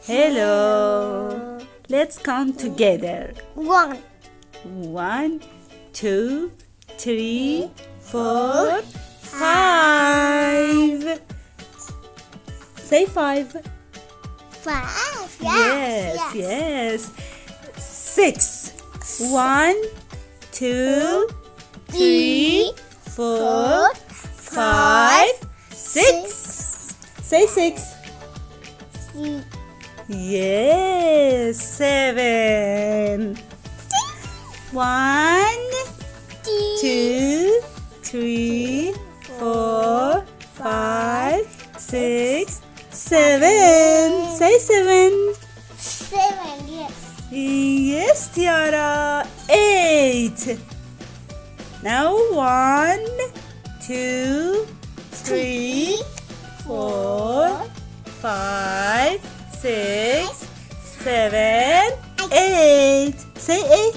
Hello. Let's count together. 1, 1, 2, 3, 4, 5. Say 5. 5. Yes. 6. 1, 2, 3, 4, 5, 6. Say 6. Yes. 7. 1, 2, 3, 4, 5, 6, 7. Say 7. 7, yes. Yes, Tiara. 8. Now 1, 2, 3, 4, 5, 6, 7, 8. Say 8.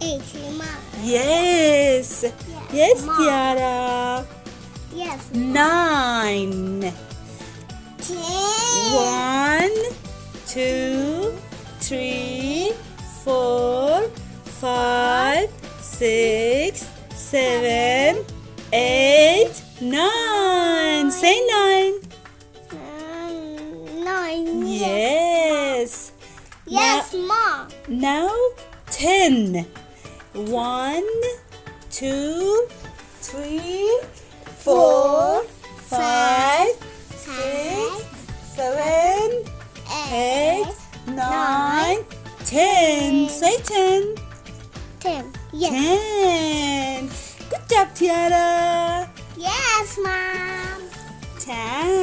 8, Mom. Yes. Yes, Mom. Tiara. Yes. 9. 10. 1, 2, 3, 4, 5, 6, 7, 8, 9. Say 9. 9. Yes. Yes, Mom. Now 10. 1, 2, 3, 4, 5, 6, 7, 8, 9, 10. Say 10. 10. Yes. 10. Good job, Tiara. Yes, Mom. 10.